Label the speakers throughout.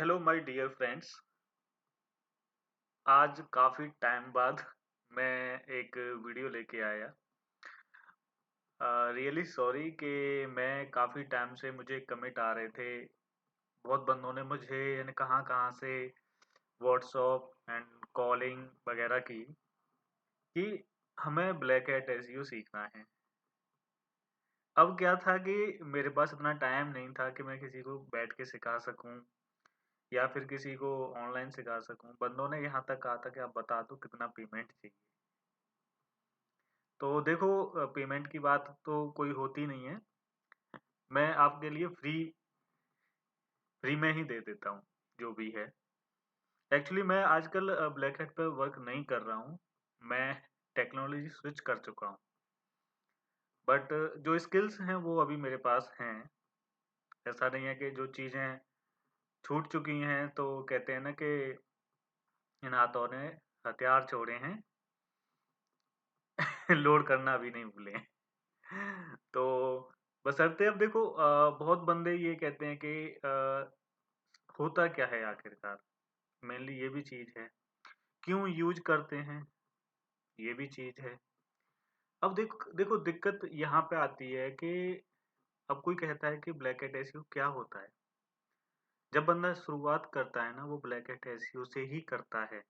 Speaker 1: Hello my dear friends. आज काफ़ी time बाद मैं एक वीडियो लेके आया। रियली सॉरी कि मैं काफ़ी टाइम से मुझे कमिट आ रहे थे। बहुत बंदों ने मुझे यानी कहाँ-कहाँ से व्हाट्सएप एंड कॉलिंग वगैरह की कि हमें ब्लैक हैट एसईओ सीखना है। अब क्या था कि मेरे पास इतना टाइम नहीं था कि मैं किसी को बैठ के सिखा सकूँ या फिर किसी को ऑनलाइन सिखा सकूँ। बंदों ने यहाँ तक कहा था कि आप बता दो कितना पेमेंट चाहिए। तो देखो पेमेंट की बात तो कोई होती नहीं है। मैं आपके लिए फ्री में ही दे देता हूँ, जो भी है। एक्चुअली मैं आजकल ब्लैक हैट पे वर्क नहीं कर रहा हूँ। मैं टेक्नोलॉजी स्विच कर चुका हूँ। बट जो स्किल्स हैं वो अभी मेरे पास हैं। ऐसा नहीं है कि जो चीज़ें छूट चुकी हैं तो कहते हैं ना कि इन हाथों ने हथियार छोड़े हैं, लोड करना अभी नहीं भूले हैं। तो बशर्ते अब देखो बहुत बंदे ये कहते हैं कि होता क्या है आखिरकार। मेनली ये भी चीज़ है, क्यों यूज़ करते हैं, ये भी चीज़ है। अब देखो देखो दिक्कत यहाँ पे आती है कि अब कोई कहता है कि ब्लैक हैट एसईओ क्या होता है। जब बंदा शुरुआत करता है ना, वो ब्लैक हैट एसईओ से ही करता है।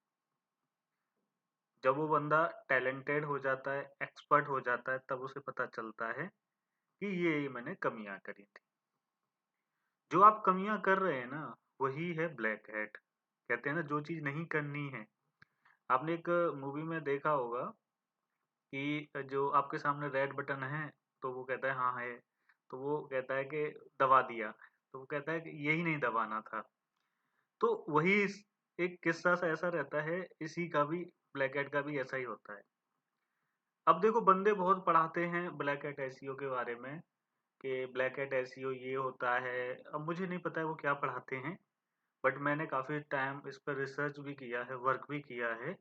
Speaker 1: जब वो बंदा टैलेंटेड हो जाता है, एक्सपर्ट हो जाता है, तब उसे पता चलता है कि ये मैंने कमियाँ करी थी। जो आप कमियाँ कर रहे हैं ना, वही है ब्लैक हैट। कहते हैं ना, जो चीज़ नहीं करनी है। आपने एक मूवी में देखा होगा कि जो आपके सामने रेड बटन है, तो वो कहता है हाँ है, तो वो कहता है कि दबा दिया, तो वो कहता है कि यही नहीं दबाना था। तो वही एक किस्सा सा ऐसा रहता है, इसी का भी ब्लैक हैट का भी ऐसा ही होता है। अब देखो बंदे बहुत पढ़ाते हैं ब्लैक हैट एसईओ के बारे में कि ब्लैक हैट एसईओ ये होता है। अब मुझे नहीं पता है वो क्या पढ़ाते हैं, बट मैंने काफ़ी टाइम इस पर रिसर्च भी किया है, वर्क भी किया है।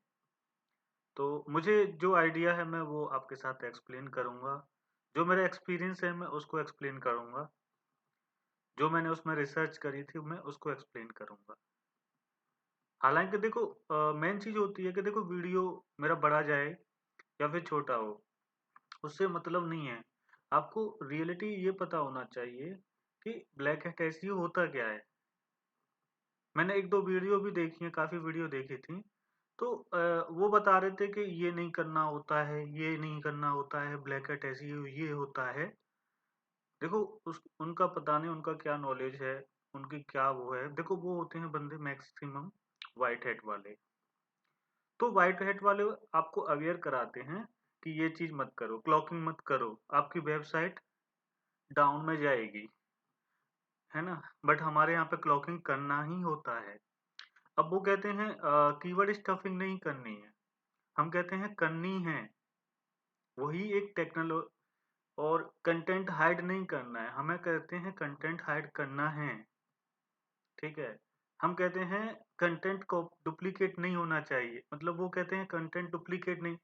Speaker 1: तो मुझे जो आइडिया है मैं वो आपके साथ एक्सप्लेन करूँगा। जो मेरा एक्सपीरियंस है मैं उसको एक्सप्लेन करूँगा। जो मैंने उसमें रिसर्च करी थी मैं उसको एक्सप्लेन करूँगा। हालाँकि देखो मेन चीज़ होती है कि देखो वीडियो मेरा बड़ा जाए या फिर छोटा हो, उससे मतलब नहीं है। आपको रियलिटी ये पता होना चाहिए कि ब्लैक हैट एसईओ होता क्या है। मैंने 1-2 वीडियो भी देखी हैं, काफ़ी वीडियो देखी थी। तो वो बता रहे थे कि ये नहीं करना होता है, ये नहीं करना होता है, ब्लैक हैट एसईओ ये होता है। देखो उस उनका पता नहीं उनका क्या नॉलेज है, उनकी क्या वो है। देखो वो होते हैं बंदे मैक्सिमम व्हाइट हैट वाले। तो व्हाइट हैट वाले आपको अवेयर कराते हैं कि ये चीज़ मत करो, क्लॉकिंग मत करो, आपकी वेबसाइट डाउन में जाएगी, है ना? बट हमारे यहाँ पे क्लॉकिंग करना ही होता है। अब वो कहते हैं कीवर्ड स्टफिंग नहीं करनी है, हम कहते हैं करनी है। वही एक टेक्नोलॉ और कंटेंट हाइड नहीं करना है, हमें कहते हैं कंटेंट हाइड करना है, ठीक है? हम कहते हैं कंटेंट को डुप्लीकेट नहीं होना चाहिए, मतलब वो कहते हैं कंटेंट डुप्लीकेट नहीं,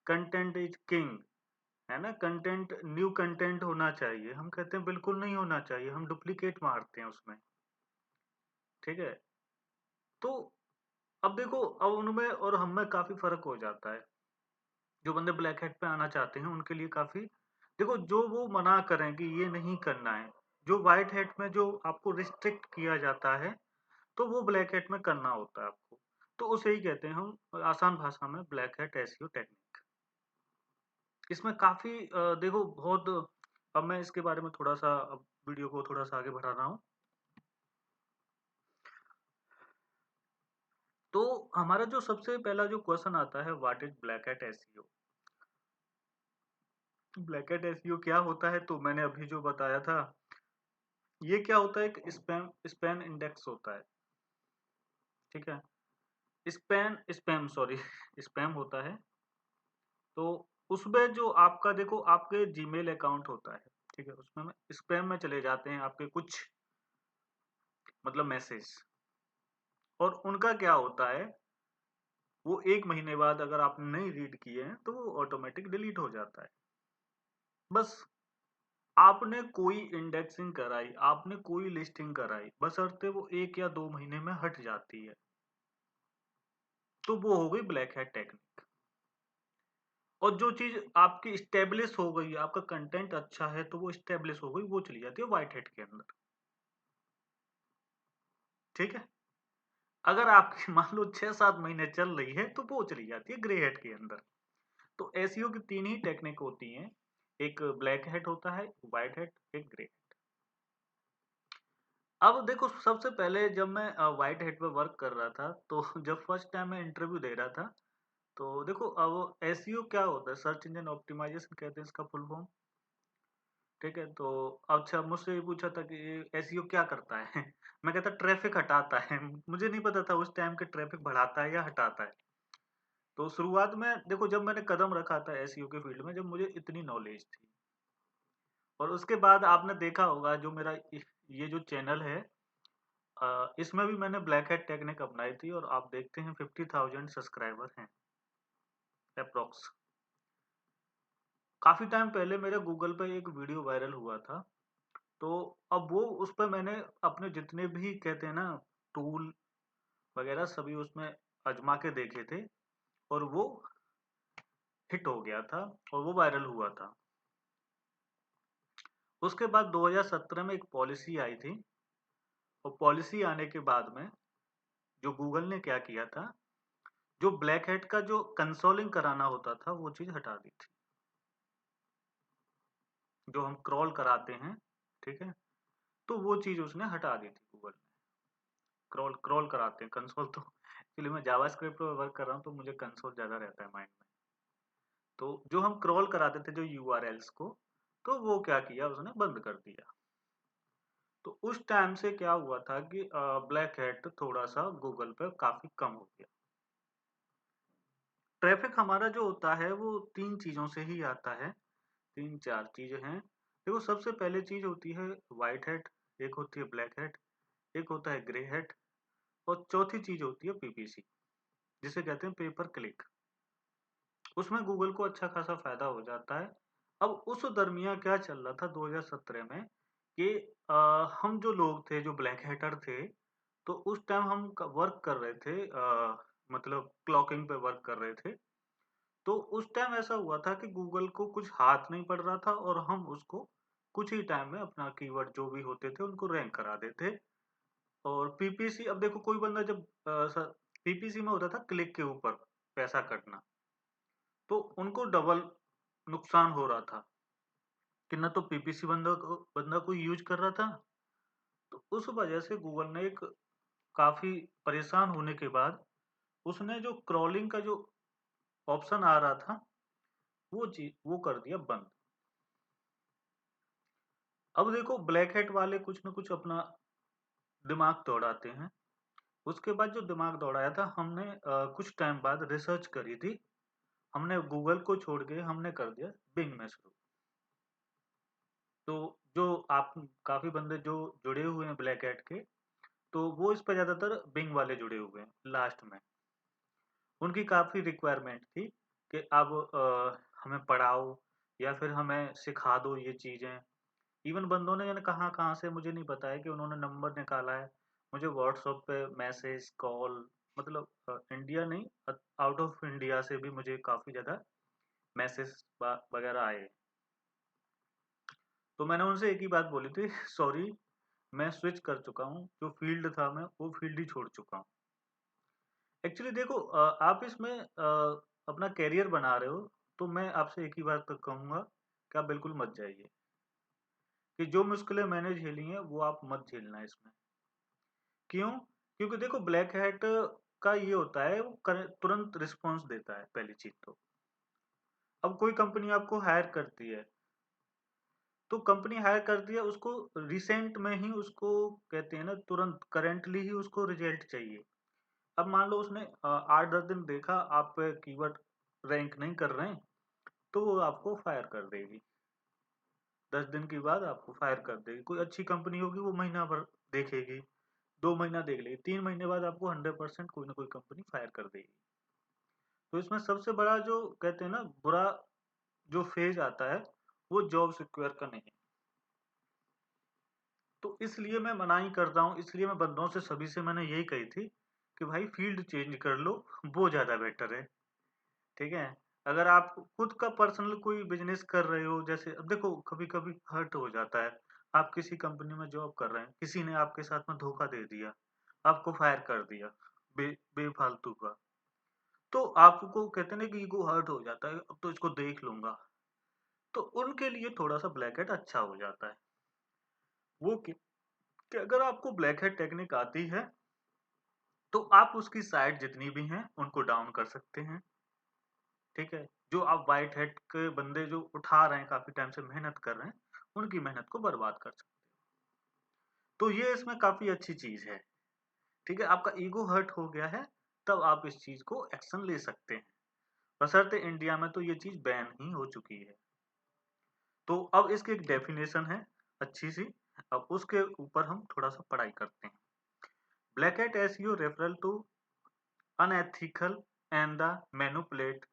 Speaker 1: कंटेंट इज़ किंग, है ना? कंटेंट न्यू कंटेंट होना चाहिए, हम कहते हैं बिल्कुल नहीं होना चाहिए, हम डुप्लीकेट मारते हैं उसमें, ठीक है? तो अब देखो अब उनमें और हम में काफ़ी फ़र्क हो जाता है। जो बंदे ब्लैक हैट पे आना चाहते हैं उनके लिए काफ़ी देखो जो वो मना करें कि ये नहीं करना है, जो व्हाइट हैट में जो आपको रिस्ट्रिक्ट किया जाता है, तो वो ब्लैक हैट में करना होता है आपको। तो उसे ही कहते हैं हम आसान भाषा में ब्लैक हैट एसईओ टेक्निक। इसमें काफ़ी देखो बहुत अब मैं इसके बारे में थोड़ा-सा अब वीडियो को थोड़ा-सा आगे बढ़ा रहा हूँ। तो हमारा जो सबसे पहला जो क्वेश्चन आता है what is black hat SEO? Black hat SEO क्या होता है? तो मैंने अभी जो बताया था, ये क्या होता है एक स्पैम इंडेक्स होता है, ठीक है? स्पैम स्पैम सॉरी स्पैम होता है। तो उसमें जो आपका देखो आपके जीमेल अकाउंट होता है, ठीक है? उसमें में स्पैम में चले जाते हैं आपके कुछ मतलब मैसेज और उनका क्या होता है, वो 1 महीने बाद अगर आपने नहीं रीड किए हैं, तो वो ऑटोमैटिक डिलीट हो जाता है। बस आपने कोई इंडेक्सिंग कराई, आपने कोई लिस्टिंग कराई, बशर्ते वो 1 या 2 महीने में हट जाती है, तो वो हो गई ब्लैक हैट टेक्निक। और जो चीज़ आपकी एस्टेब्लिश हो गई है, आपका कंटेंट अच्छा है, तो वो एस्टेब्लिश हो गई, वो चली जाती है व्हाइट हैट के अंदर, ठीक है? अगर आपकी मान लो 6-7 महीने चल रही है, तो वो चली जाती है ग्रे हैट के अंदर। तो एसईओ की 3 ही टेक्निक होती हैं, एक ब्लैक हैट होता है, व्हाइट हैट, एक ग्रे। अब देखो सबसे पहले जब मैं व्हाइट हैट पे वर्क कर रहा था, तो जब फर्स्ट टाइम मैं इंटरव्यू दे रहा था, तो देखो अब एसईओ क्या होता है? सर्च इंजन ऑप्टिमाइजेशन कहते हैं इसका फुल फॉर्म, ठीक है? तो अच्छा मुझसे ये पूछा था कि एसईओ क्या करता है? मैं कहता ट्रैफिक हटाता है। मुझे नहीं पता था उस टाइम के ट्रैफिक बढ़ाता है या हटाता है। तो शुरुआत में देखो जब मैंने कदम रखा था एसईओ के फील्ड में, जब मुझे इतनी नॉलेज थी, और उसके बाद आपने देखा होगा जो मेरा ये जो चैनल है, इसमें भी मैंने ब्लैक हैट टेक्निक अपनाई थी, और आप देखते हैं 50,000 सब्सक्राइबर हैं अप्रोक्स। काफी टाइम पहले मेरे गूगल पे एक वीडियो वायरल हुआ था, तो अब वो उस पे मैंने अपने जितने भी कहते हैं ना टूल वगैरह सभी उसमें आजमा के देखे थे, और वो हिट हो गया था, और वो वायरल हुआ था। उसके बाद 2017 में एक पॉलिसी आई थी, और पॉलिसी आने के बाद में जो गूगल ने क्या किया था, जो ब्लैक हैट का जो कंसोलिंग कराना होता था, वो चीज हटा दी थी। जो हम क्रॉल कराते हैं, ठीक है, तो वो चीज उसने हटा दी थी गूगल ने। क्रॉल क्रॉल कराते हैं, कंसोल तो एक्चुअली मैं जावास्क्रिप्ट पे वर्क कर रहा हूँ, तो मुझे कंसोल ज्यादा रहता है माइंड में। तो जो हम क्रॉल कराते थे जो यूआरएल्स को, तो वो क्या किया उसने बंद कर दिया। तो उस टाइम से क्या हुआ था कि ब्लैक हैट थोड़ा सा गूगल पे काफी कम हो गया। ट्रैफिक हमारा जो होता है वो 3 चीजों से ही आता है, 3-4 चीजें हैं। देखो सबसे पहले चीज होती है व्हाइट हैट, एक होती है ब्लैक हैट, एक होता है ग्रे हैट, और चौथी चीज होती है पीपीसी, जिसे कहते हैं पेपर क्लिक। उसमें गूगल को अच्छा खासा फायदा हो जाता है। अब उस दरमियान क्या चल रहा था 2017 में कि हम जो लोग थे जो ब्लैक हैटर थे, तो उस टाइम हम वर्क कर रहे थे, मतलब क्लॉकिंग पे वर्क कर रहे थे। तो उस टाइम ऐसा हुआ था कि गूगल को कुछ हाथ नहीं पड़ रहा था, और हम उसको कुछ ही टाइम में अपना कीवर्ड जो भी होते थे उनको रैंक करा देते। और पीपीसी, अब देखो कोई बंदा जब पीपीसी में होता था क्लिक के ऊपर पैसा कटना, तो उनको डबल नुकसान हो रहा था कि ना तो पीपीसी बंदा कोई यूज कर रहा था। तो उस वजह से गूगल ने एक काफी परेशान होने के बाद उसने जो क्रॉलिंग का जो ऑप्शन आ रहा था, वो चीज वो कर दिया बंद। अब देखो ब्लैक हैट वाले कुछ ना कुछ अपना दिमाग दौड़ाते हैं। उसके बाद जो दिमाग दौड़ाया था हमने, कुछ टाइम बाद रिसर्च करी थी, हमने गूगल को छोड़ के हमने कर दिया बिंग में शुरू। तो जो आप काफी बंदे जो जुड़े हुए हैं ब्लैक हैट के, तो वो इस पर ज्यादातर बिंग वाले जुड़े हुए हैं लास्ट में। उनकी काफी रिक्वायरमेंट थी कि अब हमें पढ़ाओ या फिर हमें सिखा दो ये चीजें। इवन बंदों ने यानी कहाँ कहाँ से मुझे नहीं पता है कि उन्होंने नंबर निकाला है, मुझे व्हाट्सएप पे मैसेज कॉल, मतलब इंडिया नहीं, आउट ऑफ इंडिया से भी मुझे काफी ज्यादा मैसेज वगैरह आए। तो मैंने उनसे एक ही बात बोली थी, सॉरी मैं स्विच कर चुका हूँ, जो फील्ड था मैं वो फील्ड ही छोड़ चुका हूँ। एक्चुअली देखो आप इसमें अपना करियर बना रहे हो, तो मैं आपसे एक ही बात तो कहूंगा कि आप बिल्कुल मत जाइए, कि जो मुश्किलें मैंने झेली हैं वो आप मत झेलना इसमें। क्यों? क्योंकि देखो ब्लैक हैट का ये होता है वो तुरंत रिस्पॉन्स देता है पहली चीज तो। अब कोई कंपनी आपको हायर करती है, तो कंपनी हायर करती है उसको रिसेंट में ही उसको कहते हैं ना तुरंत करेंटली ही उसको रिजल्ट चाहिए। अब मान लो उसने 8-10 दिन देखा आप कीवर्ड रैंक नहीं कर रहे हैं, तो वो आपको फायर कर देगी। 10 दिन के बाद आपको फायर कर देगी। कोई अच्छी कंपनी होगी वो महीना भर देखेगी, 2 महीना देख लेगी, 3 महीने बाद आपको 100% कोई ना कोई कंपनी फायर कर देगी। तो इसमें सबसे बड़ा जो कहते हैं ना बुरा जो फेज आता है, वो जॉब सिक्योर का नहीं है। तो इसलिए मैं मना ही करता हूँ, इसलिए मैं बंदों से सभी से मैंने यही कही थी कि भाई फील्ड चेंज कर लो, वो ज़्यादा बेटर है, ठीक है? अगर आप खुद का पर्सनल कोई बिज़नेस कर रहे हो, जैसे अब देखो कभी-कभी हर्ट हो जाता है, आप किसी कंपनी में जॉब कर रहे हैं, किसी ने आपके साथ में धोखा दे दिया, आपको फायर कर दिया, बेफालतू का, तो आपको कहते हैं ना कि ईगो हर्ट हो जाता है, अब तो इसको देख लूँगा, तो उनके लिए थोड़ा-सा ब्लैक हैट अच्छा हो जाता है। वो कि अगर आपको ब्लैक हैट टेक्निक आती है, तो आप उसकी साइड जितनी भी हैं, उनको डाउन कर सकते हैं, ठीक है? जो आप व्हाइट हैट के बंदे जो उठा रहे हैं, काफ़ी टाइम से मेहनत कर रहे हैं, उनकी मेहनत को बर्बाद कर सकते हैं। तो ये इसमें काफ़ी अच्छी चीज़ है, ठीक है? आपका ईगो हर्ट हो गया है, तब आप इस चीज़ को एक्शन ले सकते हैं। बशर्ते इंडिया में तो ये चीज़ बैन ही हो चुकी है। तो अब इसकी एक डेफिनेशन है अच्छी सी, अब उसके ऊपर हम थोड़ा-सा पढ़ाई करते हैं। Black hat SEO referral to unethical and the manipulate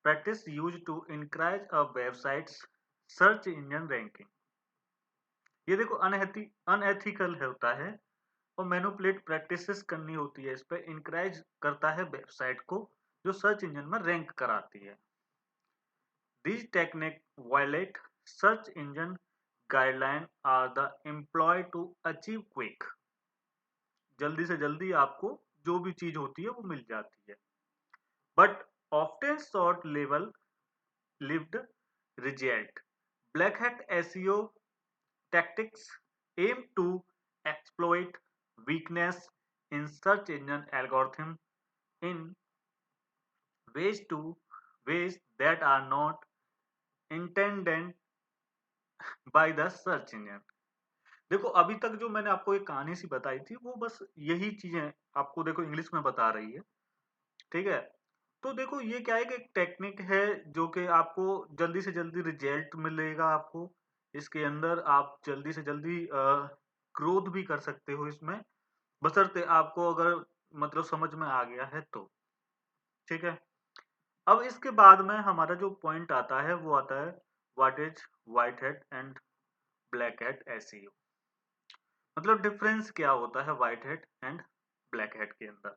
Speaker 1: practice used to encourage a website's search engine ranking। ये देखो अनएथिकल होता है और मैनिपुलेट प्रैक्टिसेस करनी होती है, इस पे इंकरेज करता है वेबसाइट को जो सर्च इंजन में रैंक कराती है। These techniques violate search engine guideline are the employed to achieve quick, जल्दी से जल्दी आपको जो भी चीज होती है वो मिल जाती है, but often short level lived result। Black hat SEO tactics aim to exploit weakness in search engine algorithm in ways to ways that are not intended by the search engine। देखो अभी तक जो मैंने आपको एक कहानी सी बताई थी वो बस यही चीजें आपको देखो इंग्लिश में बता रही है, ठीक है? तो देखो ये क्या है कि एक टेक्निक है जो कि आपको जल्दी से जल्दी रिजल्ट मिलेगा आपको, इसके अंदर आप जल्दी से जल्दी ग्रोथ भी कर सकते हो इसमें, बशर्ते आपको अगर मतलब समझ में आ गया है तो, ठीक है? अब इसके बाद में हमारा जो पॉइंट आता है वो आता है what is white hat and black hat SEO. मतलब डिफरेंस क्या होता है white hat and black hat के अंदर।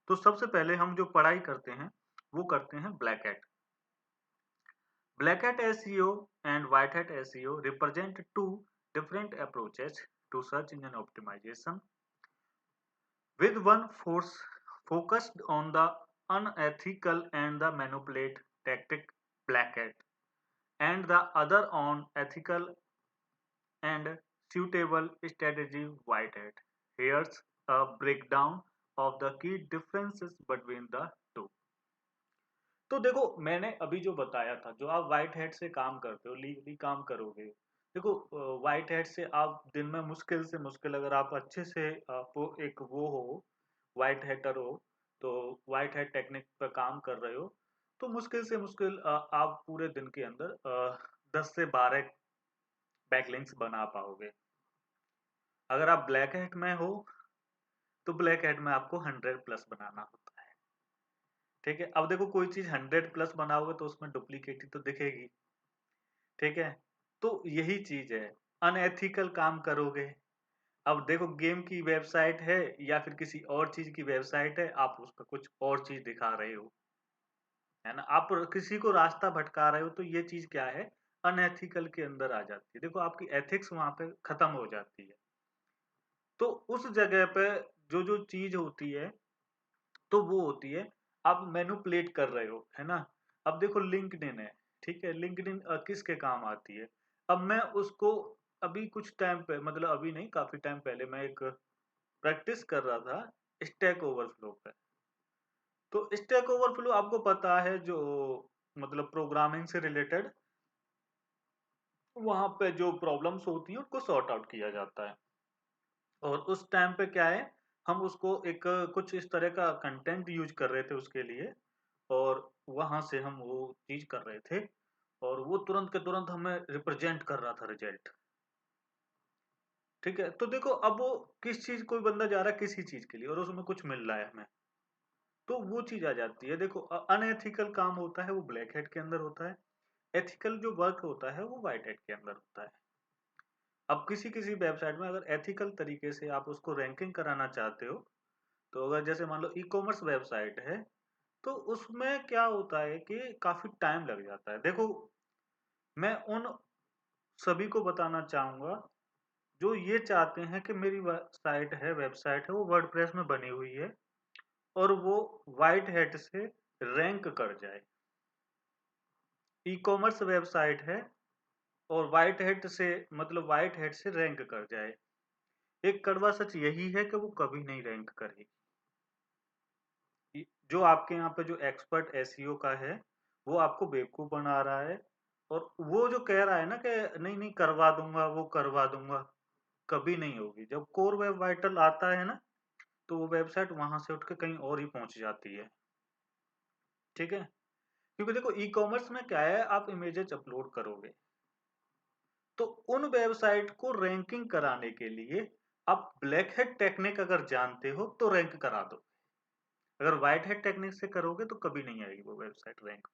Speaker 1: तो सबसे पहले हम जो पढ़ाई करते हैं वो करते हैं black hat. Black Hat SEO and White Hat SEO represent two different approaches to search engine optimization, with one force focused on the unethical and the manipulate tactic Black Hat, and the other on ethical and suitable strategy White Hat. Here's a breakdown of the key differences between the two। तो देखो मैंने अभी जो बताया था, जो आप white hat से काम करते हो, लीगली काम करोगे, देखो व्हाइट हैट से आप दिन में मुश्किल से मुश्किल अगर आप अच्छे से आप एक वो हो, व्हाइट हैटर हो, तो व्हाइट हैट टेक्निक पर काम कर रहे हो, तो मुश्किल से मुश्किल आप पूरे दिन के अंदर 10 से 12 बैकलिंक्स बना पाओगे। अगर आप ब्लैक हैट में हो तो ब्लैक हैट में आपको 100 प्लस बनाना होता है, ठीक है? अब देखो कोई चीज 100 प्लस बनाओगे तो उसमें डुप्लीकेट ही तो दिखेगी, ठीक है? तो यही चीज है, अनएथिकल काम करोगे। अब देखो गेम की वेबसाइट है या फिर किसी और चीज की वेबसाइट है, आप उस पर कुछ और चीज दिखा रहे हो, है ना? आप किसी को रास्ता भटका रहे हो, तो ये चीज क्या है, अनएथिकल के अंदर आ जाती है। देखो आपकी एथिक्स वहां पे खत्म हो जाती है। तो उस जगह पे जो जो चीज होती है तो वो होती है, आप मैनिपुलेट कर रहे हो, है ना? अब देखो लिंक्डइन है, ठीक है? लिंक्डइन किसके काम आती है? अब मैं उसको अभी कुछ टाइम पे, मतलब अभी नहीं, काफी टाइम पहले मैं एक प्रैक्टिस कर रहा था स्टैक ओवरफ्लो पे। तो स्टैक ओवरफ्लो आपको पता है, जो मतलब प्रोग्रामिंग से रिलेटेड वहां पे जो प्रॉब्लम्स होती हैं उनको सॉर्ट आउट किया जाता है। और उस टाइम पे क्या है, हम उसको एक कुछ इस तरह का कंटेंट यूज कर रहे थे उसके लिए, और वहां से हम वो चीज कर रहे थे, और वो तुरंत के तुरंत हमें रिप्रेजेंट कर रहा था रिजल्ट, ठीक है? तो देखो अब वो किस चीज, कोई बंदा जा रहा है किसी चीज के लिए और उसमें कुछ मिल रहा है हमें, तो वो चीज आ जाती है। देखो अनएथिकल काम होता है वो ब्लैक हेड के अंदर होता है, एथिकल जो वर्क होता है वो व्हाइट हेड के अंदर होता है। अब किसी-किसी वेबसाइट में अगर एथिकल तरीके से आप उसको रैंकिंग कराना चाहते हो, तो अगर जैसे मान लो ई-कॉमर्स वेबसाइट है, तो उसमें क्या होता है कि काफ़ी टाइम लग जाता है। देखो, मैं उन सभी को बताना चाहूँगा, जो ये चाहते हैं कि मेरी वेबसाइट है, वो वर्डप्रेस में बनी हुई है और वो व्हाइट हैट से रैंक कर जाए। ई-कॉमर्स वेबसाइट है और व्हाइट हैट से मतलब व्हाइट हैट से रैंक कर जाए। एक कड़वा सच यही है कि वो कभी नहीं रैंक करेगी। जो आपके यहाँ पे जो एक्सपर्ट एसईओ का है, वो आपको बेवकूफ बना रहा है और वो जो कह रहा है ना कि नहीं नहीं करवा दूंगा, वो करवा दूंगा, कभी नहीं होगी। जब कोर वेब वाइटल आता है ना, तो वो वेबसाइट वहां से उठ के कहीं और ही पहुंच जाती है। ठीक है, क्योंकि देखो ई कॉमर्स में क्या है, आप इमेजेस अपलोड करोगे तो उन वेबसाइट को रैंकिंग कराने के लिए आप ब्लैक हेड टेक्निक अगर जानते हो तो रैंक करा दो। अगर व्हाइट हेड टेक्निक से करोगे तो कभी नहीं आएगी वो वेबसाइट रैंक।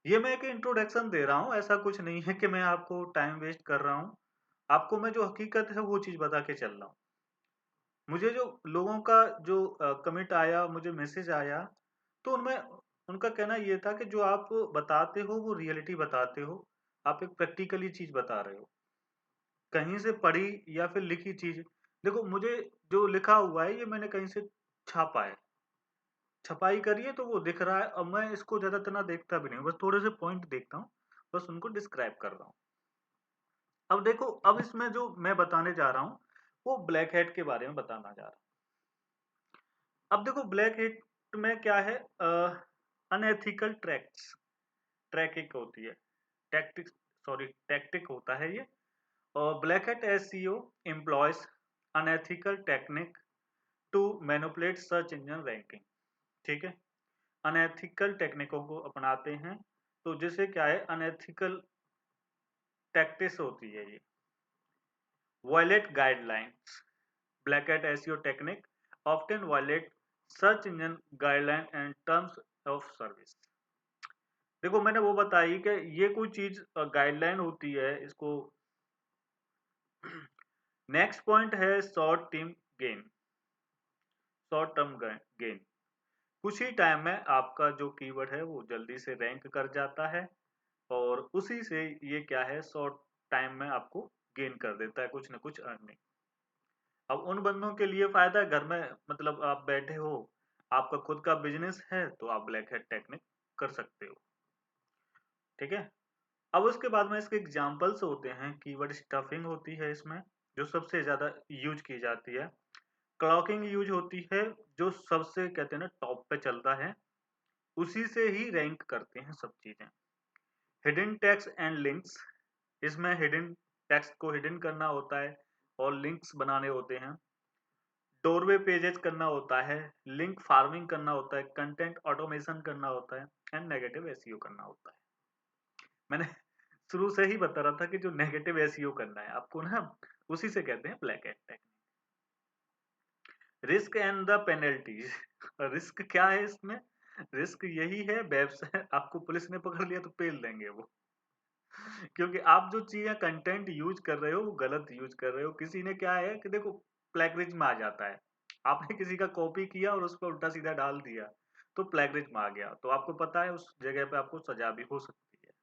Speaker 1: ये मैं एक इंट्रोडक्शन दे रहा हूँ, ऐसा कुछ नहीं है कि मैं आपको टाइम वेस्ट कर रहा हूँ। आपको मैं जो हकीकत है वो चीज बता के चल रहा हूँ। मुझे जो लोगों का जो कमिट आया, मुझे मैसेज आया, तो उनमें उनका कहना ये था कि जो आप बताते हो वो रियलिटी बताते हो, आप एक प्रैक्टिकली चीज बता रहे हो, कहीं से पढ़ी या फिर लिखी चीज। देखो, मुझे जो लिखा हुआ है ये मैंने कहीं से छापा है, छपाई करी है, तो वो दिख रहा है। अब मैं इसको ज्यादा इतना देखता भी नहीं हूँ, बस थोड़े से पॉइंट देखता हूँ, बस उनको डिस्क्राइब कर रहा हूँ। अब देखो, अब इसमें जो मैं बताने जा रहा हूँ वो ब्लैक हेट के बारे में बताना जा रहा हूँ। अब देखो, ब्लैक हेट में क्या है, अनएथिकल ट्रैकिंग होती है, टैक्टिक्स, सॉरी टैक्टिक होता है ये। और black hat SEO employs unethical technique to manipulate search engine ranking. ठीक है, अनएथिकल टेक्निकों को अपनाते हैं, तो जैसे क्या है, अनएथिकल टैक्टिस होती है ये, violate guidelines. Black hat SEO technique often violate search engine guideline and terms of service. देखो, मैंने वो बताई कि ये कोई चीज गाइडलाइन होती है इसको। नेक्स्ट पॉइंट है short team gain, short term gain. कुछ ही टाइम में आपका जो कीवर्ड है वो जल्दी से रैंक कर जाता है और उसी से ये क्या है, शॉर्ट टाइम में आपको गेन कर देता है कुछ ना कुछ अर्निंग। अब उन बंदों के लिए फायदा है, घर में मतलब आप बैठे हो, आपका खुद का बिजनेस है, तो आप ब्लैक हेड टेक्निक कर सकते हो। ठीक है, अब उसके बाद में इसके एग्जांपल्स होते हैं, कीवर्ड स्टफिंग होती है इसमें, जो सबसे ज्यादा यूज की जाती है। क्लॉकिंग यूज होती है, जो सबसे कहते हैं ना टॉप पे चलता है, उसी से ही रैंक करते हैं सब चीजें। हिडन टेक्स्ट एंड लिंक्स, इसमें हिडन टेक्स्ट को हिडन करना होता है और लिंक्स बनाने होते हैं। डोरवे पेजेस करना होता है, लिंक फार्मिंग करना होता है, कंटेंट ऑटोमेशन करना होता है एंड नेगेटिव एसईओ करना होता है। मैंने शुरू से ही बता रहा था कि जो नेगेटिव एसईओ करना है आपको ना, उसी से कहते हैं black hat technique. Risk and the penalties. Risk क्या है इसमें? रिस्क यही है, वेबसाइट आपको पुलिस ने पकड़ लिया तो पेल देंगे वो, क्योंकि आप जो चीजें कंटेंट यूज कर रहे हो वो गलत यूज कर रहे हो। किसी ने क्या है कि देखो, प्लेगरिज्म आ जाता है, आपने किसी का कॉपी किया और उस पर उल्टा सीधा डाल दिया, तो प्लेगरिज्म आ गया, तो आपको पता है उस जगह पे आपको सजा भी हो सकती है।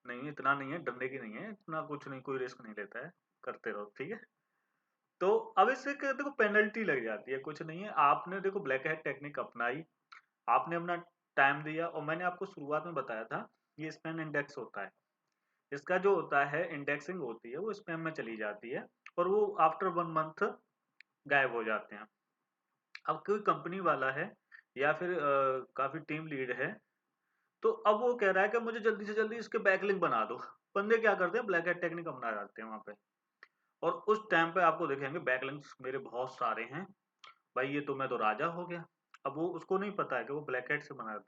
Speaker 1: नहीं, इतना नहीं है, डरने की नहीं है, इतना कुछ नहीं, कोई रिस्क नहीं लेता है, करते रहो। ठीक है, तो अब इससे देखो पेनल्टी लग जाती है, कुछ नहीं है। आपने देखो ब्लैक हैट टेक्निक अपनाई, आपने अपना टाइम दिया, और मैंने आपको शुरुआत में बताया था ये स्पैम इंडेक्स होता है। इसका जो होता है इंडेक्सिंग होती है, वो स्पैम में चली जाती है और वो आफ्टर 1 मंथ गायब हो जाते हैं। अब कोई कंपनी वाला है या फिर काफी टीम लीड है, तो अब वो कह रहा है कि मुझे जल्दी से जल्दी इसके बैकलिंक बना दो। बंदे क्या करते हैं, ब्लैक हैट टेक्निक अपना जाते हैं वहां पे, और उस टाइम पे आपको देखेंगे बैकलिंक्स मेरे बहुत सारे हैं, भाई ये तो मैं तो राजा हो गया। अब वो उसको नहीं पता है कि वो ब्लैक हैट से बना दी।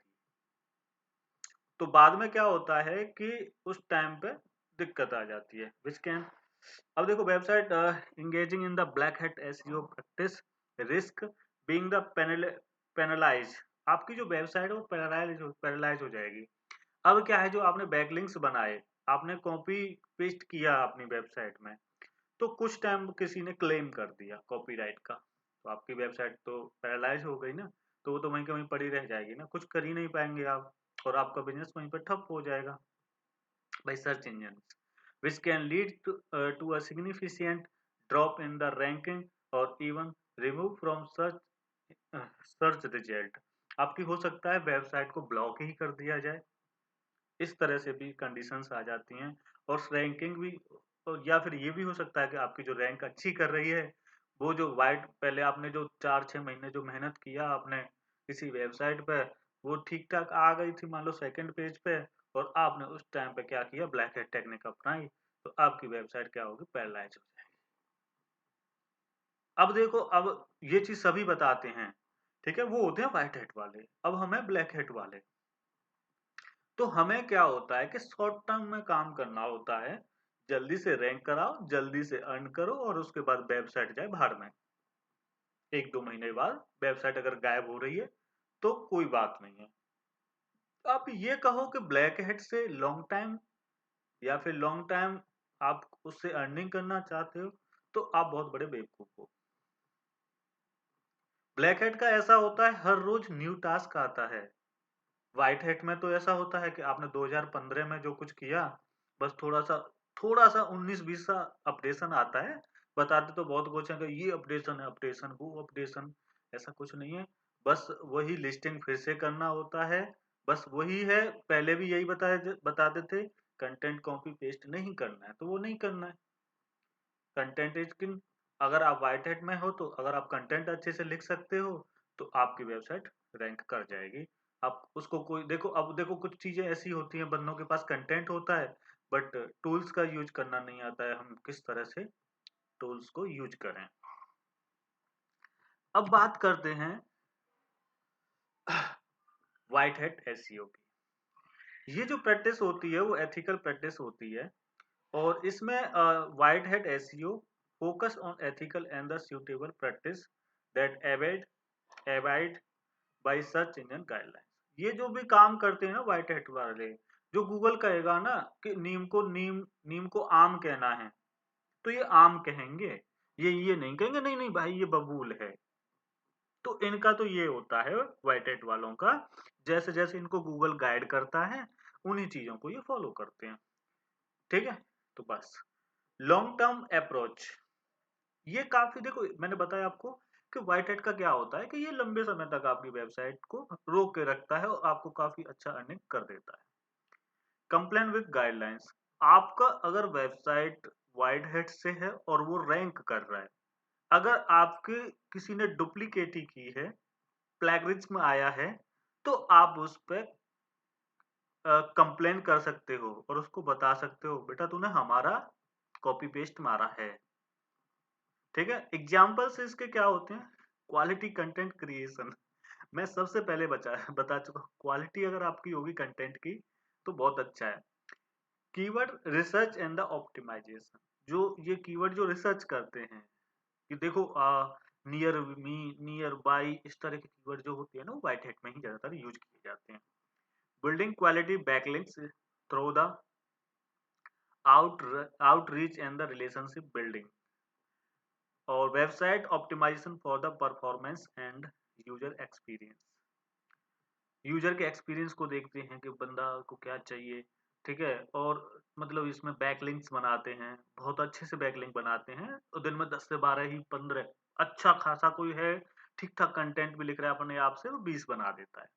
Speaker 1: तो बाद में क्या होता है कि उस टाइम पे दिक्कत आ जाती है, विच कैन। अब देखो, website engaging in the black hat SEO practice risk being the penalise. आपकी जो वेबसाइट है वो पैरालाइज हो जाएगी। अब क्या है, जो आपने बैकलिंक्स बनाए, आपने कॉपी पेस्ट किया अपनी वेबसाइट में, तो कुछ टाइम किसी ने क्लेम कर दिया कॉपीराइट का, तो आपकी वेबसाइट तो पैरालाइज हो गई ना, तो वो तो वहीं के वहीं पड़ी रह जाएगी ना, कुछ कर ही नहीं पाएंगे आप, और आपका बिजनेस वहीं पर ठप हो जाएगा by search engines, which can lead to a significant drop in the ranking or even remove from search result. आपकी हो सकता है वेबसाइट को ब्लॉक ही कर दिया जाए, इस तरह से भी कंडीशंस आ जाती हैं। और रैंकिंग भी, या फिर ये भी हो सकता है कि आपकी जो रैंक अच्छी कर रही है, वो जो वाइट पहले आपने जो 4-6 महीने जो मेहनत किया आपने किसी वेबसाइट पे, वो ठीक ठाक आ गई थी मान लो सेकंड पेज पे, और आपने उस टाइम पे क्या किया, ब्लैक हेड टेक्निक अपनाई, तो आपकी वेबसाइट क्या होगी, पैरालाइज हो जाएगी। अब देखो, अब ये चीज सभी बताते हैं, ठीक है, वो होते हैं व्हाइट हेड वाले, अब हमें ब्लैक हेड वाले। तो हमें क्या होता है कि शॉर्ट टर्म में काम करना होता है, जल्दी से रैंक कराओ, जल्दी से अर्न करो, और उसके बाद वेबसाइट जाए भाड़ में। 1-2 महीने बाद वेबसाइट अगर गायब हो रही है तो कोई बात नहीं है। आप ये कहो कि ब्लैक हेड से लॉन्ग टाइम, या फिर लॉन्ग टाइम आप उससे अर्निंग करना चाहते हो, तो आप बहुत बड़े बेवकूफ हो। ब्लैक हेड का ऐसा होता है, हर रोज न्यू टास्क आता है। व्हाइट हैट में तो ऐसा होता है कि आपने 2015 में जो कुछ किया, बस थोड़ा सा 19-20 सा अपडेशन आता है। बताते तो बहुत कुछ है कि ये अपडेशन है, अपडेशन वो अपडेशन, ऐसा कुछ नहीं है। बस वही लिस्टिंग फिर से करना होता है, बस वही है। पहले भी यही बताते थे, कंटेंट कॉपी पेस्ट नहीं करना है, तो वो नहीं करना है। Content is king. अगर आप व्हाइट हैट में हो, तो अगर आप कंटेंट अच्छे से लिख सकते हो, तो आपकी वेबसाइट रैंक कर जाएगी। आप उसको कोई देखो, अब देखो कुछ चीजें ऐसी होती हैं, बंदों के पास कंटेंट होता है बट टूल्स का यूज करना नहीं आता है, हम किस तरह से टूल्स को यूज करें। अब बात करते हैं व्हाइट हैट एसईओ की। ये जो प्रैक्टिस होती है वो एथिकल प्रैक्टिस होती है, और इसमें white hat SEO focus on ethical and the suitable practice that abide by search engine guidelines. ये जो भी काम करते हैं ना व्हाइट हैट वाले, जो गूगल कहेगा ना कि नीम को आम कहना है, तो ये आम कहेंगे, ये नहीं कहेंगे नहीं नहीं भाई ये बबूल है। तो इनका तो ये होता है व्हाइट हैट वालों का, जैसे जैसे इनको गूगल गाइड करता है, उन्हीं चीजों को ये फॉलो करते हैं। ठीक है, तो बस लॉन्ग टर्म अप्रोच, ये काफी देखो मैंने बताया आपको कि व्हाइट हैट का क्या होता है कि ये लंबे समय तक आपकी वेबसाइट को रोक के रखता है और आपको काफी अच्छा अर्निंग कर देता है। कंप्लेन विद गाइडलाइंस, आपका अगर वेबसाइट व्हाइट हैट से है और वो रैंक कर रहा है, अगर आपके किसी ने डुप्लीकेट ही की है, प्लैगरिज्म आया है, तो आप उस पर कंप्लेन कर सकते हो और उसको बता सकते हो बेटा तूने हमारा कॉपी पेस्ट मारा है। ठीक है, एग्जाम्पल्स इसके क्या होते हैं, क्वालिटी कंटेंट क्रिएशन। मैं सबसे पहले बता चुका हूँ, क्वालिटी अगर आपकी होगी कंटेंट की तो बहुत अच्छा है। Keyword research and the optimization, जो ये कीवर्ड जो रिसर्च करते हैं, कि देखो नियर मी, नियर बाई, इस तरह के कीवर्ड जो होते हैं ना, वो व्हाइट हैट में ही ज्यादातर यूज किए जाते हैं। Building quality backlinks through the outreach and the relationship building, और website optimization for the performance and user experience. User के एक्सपीरियंस को देखते हैं कि बंदा को क्या चाहिए। ठीक है, और मतलब इसमें बैकलिंक्स बनाते हैं, बहुत अच्छे से बैकलिंक बनाते हैं, तो दिन में 10 से 12 ही 15, अच्छा खासा कोई है ठीक ठाक कंटेंट भी लिख रहा है अपने आप से, वो 20 बना देता है।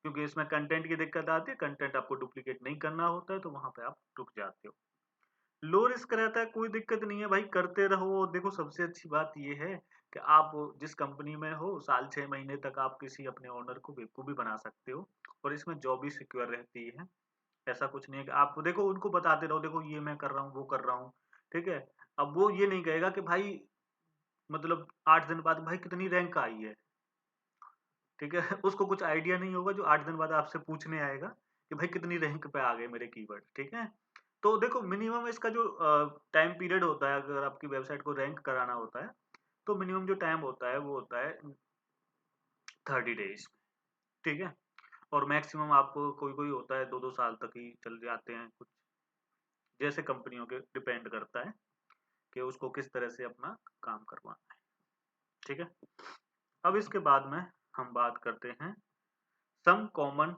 Speaker 1: क्योंकि इसमें कंटेंट की दिक्कत आती है, कंटेंट आपको डुप्लीकेट नहीं करना होता है, तो वहां पे आप रुक जाते हो। लो रिस्क रहता है, कोई दिक्कत नहीं है भाई, करते रहो। देखो सबसे अच्छी बात ये है कि आप जिस कंपनी में हो, साल 6 महीने तक आप किसी अपने ओनर को बेवकूफ भी बना सकते हो, और इसमें जॉब भी सिक्योर रहती है। ऐसा कुछ नहीं है कि आप देखो उनको बताते रहो देखो ये मैं कर रहा हूँ वो कर रहा हूँ। ठीक है, अब वो ये नहीं कहेगा कि भाई मतलब 8 दिन बाद भाई कितनी रैंक आई है। ठीक है उसको कुछ आइडिया नहीं होगा, जो 8 दिन बाद आपसे पूछने आएगा कि भाई कितनी रैंक पे आ गए मेरे कीवर्ड। ठीक है, तो देखो मिनिमम इसका जो टाइम पीरियड होता है, अगर आपकी वेबसाइट को रैंक कराना होता है, तो मिनिमम जो टाइम होता है वो होता है 30 डेज। ठीक है, और मैक्सिमम आपको कोई कोई होता है 2-2 साल तक ही चल जाते हैं कुछ। जैसे कंपनियों के डिपेंड करता है कि उसको किस तरह से अपना काम करवाना है। ठीक है, अब इसके बाद में हम बात करते हैं some common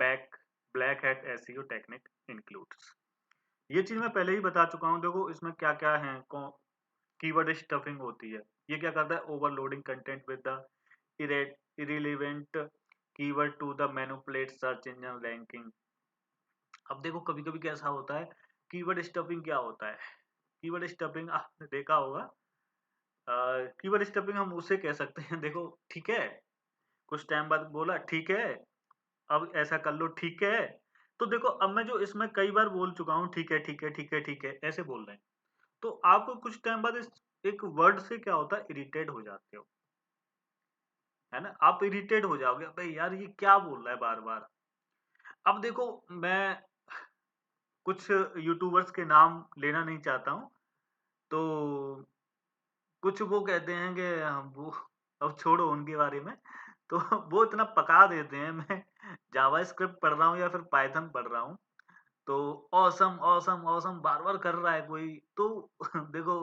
Speaker 1: back black hat SEO technique includes. ये चीज मैं पहले ही बता चुका हूँ। देखो इसमें क्या क्या है, कीवर्ड स्टफिंग होती है। ये क्या करता है, overloading content with the irrelevant keyword to the manipulate search engine ranking. अब देखो कभी कभी कैसा होता है, कीवर्ड स्टफिंग क्या होता है, कीवर्ड स्टफिंग आपने देखा होगा। कीवर्ड स्टफिंग हम उसे कह सकते हैं, देखो ठीक है, कुछ टाइम बाद बोला ठीक है, अब ऐसा कर लो ठीक है। तो देखो अब मैं जो इसमें कई बार बोल चुका हूँ ठीक है ठीक है ठीक है ठीक है ऐसे बोल रहे हैं, तो आपको कुछ टाइम बाद इस एक वर्ड से क्या होता है, इरिटेट हो जाते हो, है ना। आप इरिटेट हो जाओगे, भाई यार ये क्या बोल रहा है बार बार। अब देखो मैं कुछ यूट्यूबर्स के नाम लेना नहीं चाहता हूँ, तो कुछ वो कहते हैं कि वो, अब छोड़ो उनके बारे में। तो वो इतना पका देते हैं, मैं जावा स्क्रिप्ट पढ़ रहा हूँ या फिर पाइथन पढ़ रहा हूँ, तो ऑसम ऑसम ऑसम बार बार कर रहा है कोई तो देखो,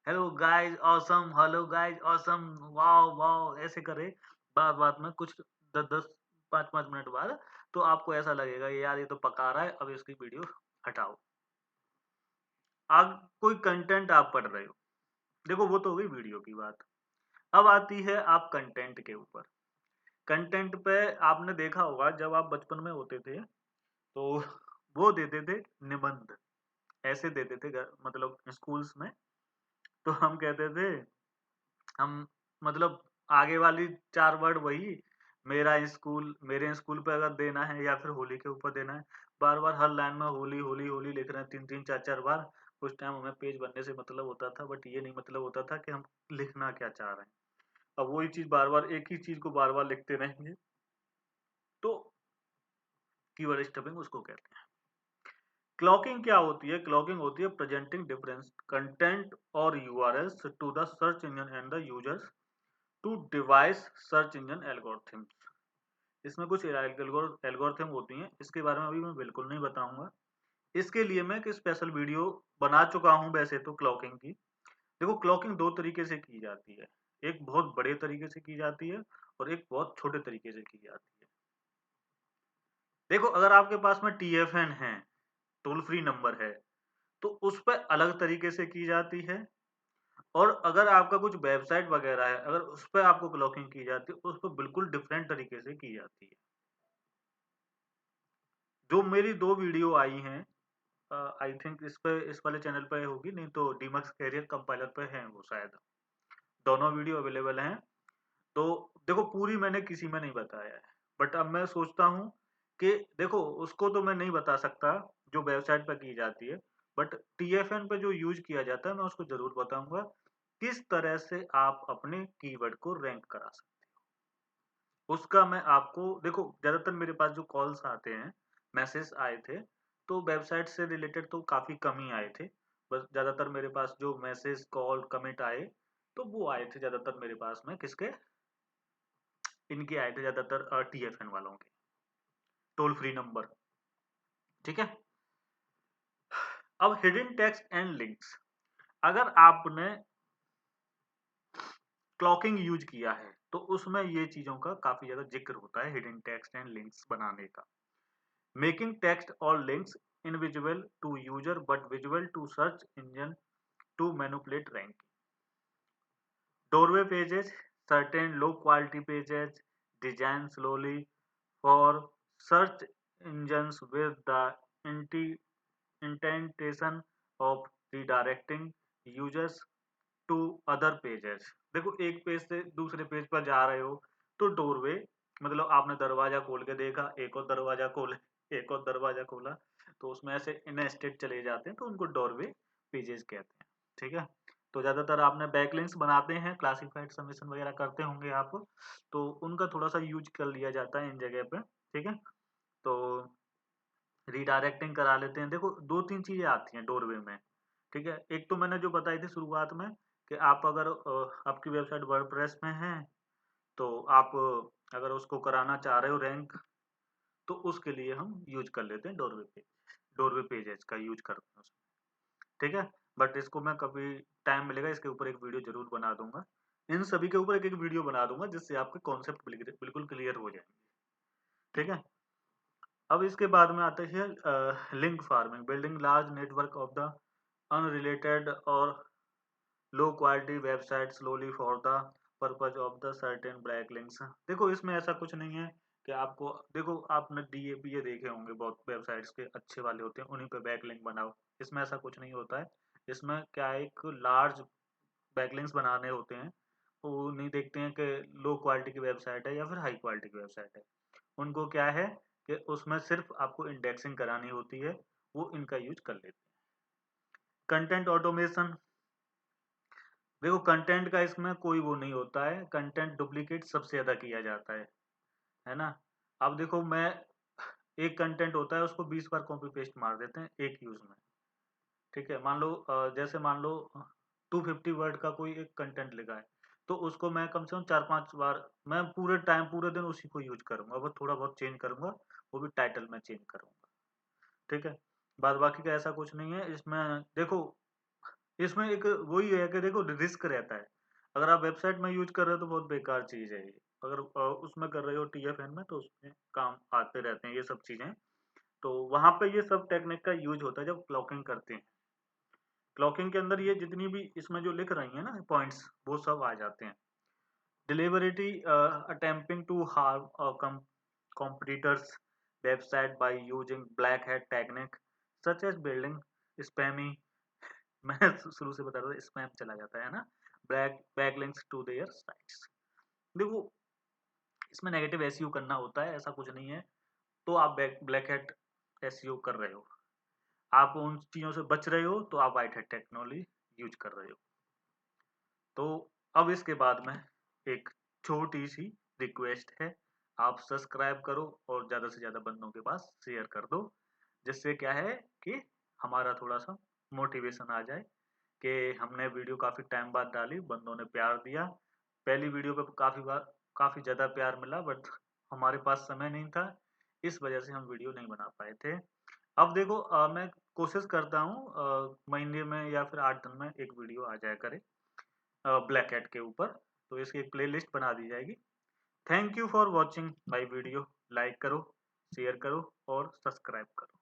Speaker 1: hello guys awesome, hello guys awesome, wow wow ऐसे करे बात बात में कुछ 10 10 5 5 मिनट बाद, तो आपको ऐसा लगेगा यार ये तो पका रहा है, अब इसकी वीडियो हटाओ। अब कोई कंटेंट आप पढ़ रहे हो, देखो वो तो हो गई वीडियो की बात। अब आती है आप कंटेंट के ऊपर। कंटेंट पे आपने देखा होगा जब आप बचपन में होते थे, तो वो देते थे निबंध, ऐसे देते थे मतलब स्कूल्स में। तो हम कहते थे, हम मतलब आगे वाली 4 वर्ड वही, मेरा स्कूल, मेरे स्कूल पे अगर देना है या फिर होली के ऊपर देना है, बार बार हर लाइन में होली होली होली लिख रहे हैं 3 3 4 4 बार। उस टाइम हमें पेज बनने से मतलब होता था, बट ये नहीं मतलब होता था कि हम लिखना क्या चाह रहे हैं। अब वही चीज बार बार एक ही चीज को बार बार लिखते रहेंगे, तो कीवर्ड स्टफिंग उसको कहते हैं। क्लॉकिंग क्या होती है, क्लॉकिंग होती है प्रेजेंटिंग डिफरेंस कंटेंट और URLs to the search engine and the users to device search engine algorithms. इसमें कुछ एल्गोरिथम होती हैं, इसके बारे में अभी मैं बिल्कुल नहीं बताऊंगा। इसके लिए मैं एक स्पेशल वीडियो बना चुका हूं वैसे तो क्लॉकिंग की। देखो क्लॉकिंग 2 तरीके से की जाती है, एक बहुत बड़े तरीके से की जाती है और एक बहुत छोटे तरीके से की जाती है। देखो अगर आपके पास में टीएफएन है, टोल फ्री नंबर है, तो उस पर अलग तरीके से की जाती है। और अगर आपका कुछ वेबसाइट वगैरह है, अगर उस पे आपको क्लॉकिंग की जाती है, उस पे बिल्कुल डिफरेंट तरीके से की जाती है। जो मेरी 2 वीडियो आई हैं, आई थिंक इस पे, इस वाले चैनल पे होगी, नहीं तो डीमक्स कैरियर कंपाइलर पे है वो शायद। दोनों वीडियो अवेलेबल हैं। तो देखो पूरी मैंने किसी में नहीं बताया है, बट अब मैं सोचता हूँ कि देखो उसको तो मैं नहीं बता सकता जो वेबसाइट पर की जाती है, बट टीएफएन पे जो यूज किया जाता है मैं उसको जरूर बताऊंगा, किस तरह से आप अपने कीवर्ड को रैंक करा सकते हो। उसका मैं आपको, देखो ज्यादातर मेरे पास जो कॉल्स आते हैं, मैसेज आए थे, तो वेबसाइट से रिलेटेड तो काफी कम ही आए थे। बस ज्यादातर मेरे पास जो मैसेज कॉल कमेंट आए, तो वो आए थे ज्यादातर मेरे पास में किसके, इनके आए थे ज्यादातर टीएफएन वालों के, टोल फ्री नंबर। ठीक है, अब हिडन टेक्स्ट एंड लिंक्स। अगर आपने क्लॉकिंग यूज किया है तो उसमें ये चीजों का काफी ज्यादा जिक्र होता है, हिडन टेक्स्ट एंड लिंक्स बनाने का। मेकिंग टेक्स्ट और links invisible to user but visible to search engine to manipulate ranking. doorway pages, certain low quality pages designed slowly for search engines with the intention of redirecting users to other pages। देखो एक page से दूसरे page पर जा रहे हो, तो doorway मतलब आपने दरवाजा खोल के देखा, एक और दरवाजा खोले, एक और दरवाजा खोला, तो उसमें ऐसे इन स्टेट चले जाते हैं, तो उनको डोरवे पेजेस कहते हैं। ठीक है, तो ज्यादातर आपने बैकलिंक्स बनाते हैं, क्लासिफाइड सबमिशन वगैरह करते होंगे आप, तो उनका थोड़ा सा यूज कर लिया जाता है इन जगह पे। ठीक है, तो रीडायरेक्टिंग करा लेते हैं। देखो 2 3 चीजें आती हैं डोरवे में। ठीक है, एक तो मैंने जो बताई थी शुरुआत में, कि आप अगर आपकी वेबसाइट वर्डप्रेस में है, तो आप अगर उसको कराना चाह रहे हो रैंक, तो उसके लिए हम यूज कर लेते हैं डोरवे पेजेस का यूज करते हैं उसमें। ठीक है। बट इसको मैं कभी टाइम मिलेगा इसके ऊपर एक वीडियो जरूर बना दूंगा। इन सभी के ऊपर एक एक वीडियो बना दूंगा जिससे आपके कॉन्सेप्ट बिल्कुल क्लियर हो जाएंगे। ठीक है। अब इसके बाद में आता है link farming, building large network of the unrelated और low quality website slowly for the purpose of the certain black links. देखो इसमें ऐसा कुछ नहीं है कि आपको, देखो आपने डीएपीए देखे होंगे, बहुत वेबसाइट्स के अच्छे वाले होते हैं, उन्हीं पे बैक लिंक बनाओ। इसमें ऐसा कुछ नहीं होता है। इसमें क्या है, एक लार्ज बैकलिंक्स बनाने होते हैं। वो नहीं देखते हैं कि लो क्वालिटी की वेबसाइट है या फिर हाई क्वालिटी की वेबसाइट है। उनको क्या है कि उसमें सिर्फ आपको इंडेक्सिंग करानी होती है, वो इनका यूज कर लेते हैं। कंटेंट ऑटोमेशन, देखो कंटेंट का इसमें कोई वो नहीं होता है, कंटेंट डुप्लीकेट सबसे ज्यादा किया जाता है ना। अब देखो मैं, एक कंटेंट होता है उसको 20 बार कॉपी पेस्ट मार देते हैं एक यूज में। ठीक है, मान लो जैसे मान लो 250 वर्ड का कोई एक कंटेंट लिखा है, तो उसको मैं कम से कम 4-5 बार, मैं पूरे टाइम पूरे दिन उसी को यूज करूंगा, बस थोड़ा बहुत चेंज करूंगा, वो भी टाइटल में चेंज करूंगा। ठीक है। बाद बाकी का ऐसा कुछ नहीं है इसमें। देखो इसमें एक वही है कि देखो रिस्क रहता है। अगर आप वेबसाइट में यूज कर रहे हो तो बहुत बेकार चीज है ये। अगर उसमें कर रहे हो टीएफएन में, तो उसमें काम आते रहते हैं ये सब चीजें। तो वहां पे ये सब टेक्निक का यूज होता है जब क्लॉकिंग करते हैं। क्लॉकिंग के अंदर ये जितनी भी इसमें जो लिख रही है ना पॉइंट्स, वो सब आ जाते हैं। Deliberately attempting to harm competitors website by using black hat technique such as building spammy मैं शुरू से बता रहा था, स्पैम चला जाता है ना, बैकलिंक्स टू देयर साइट्स। देखो इसमें नेगेटिव एसईओ करना होता है, ऐसा कुछ नहीं है। तो आप ब्लैक हैट एसईओ कर रहे हो, आप उन चीजों से बच रहे हो, तो आप व्हाइट हैट टेक्नोलॉजी यूज कर रहे हो। तो अब इसके बाद में एक छोटी सी रिक्वेस्ट है, आप सब्सक्राइब करो और ज़्यादा से ज़्यादा बंदों के पास शेयर कर दो, जिससे क्या है कि हमारा थोड़ा सा मोटिवेशन आ जाए कि हमने वीडियो काफ़ी टाइम बाद डाली, बंदों ने प्यार दिया। पहली वीडियो पे काफ़ी ज़्यादा प्यार मिला, बट हमारे पास समय नहीं था, इस वजह से हम वीडियो नहीं बना पाए थे। अब देखो मैं कोशिश करता हूँ महीने में या फिर 8 दिन में एक वीडियो आ जाया करे ब्लैक हैट के ऊपर, तो इसकी एक प्लेलिस्ट बना दी जाएगी। Thank you for watching my video. Like करो, शेयर करो और सब्सक्राइब करो।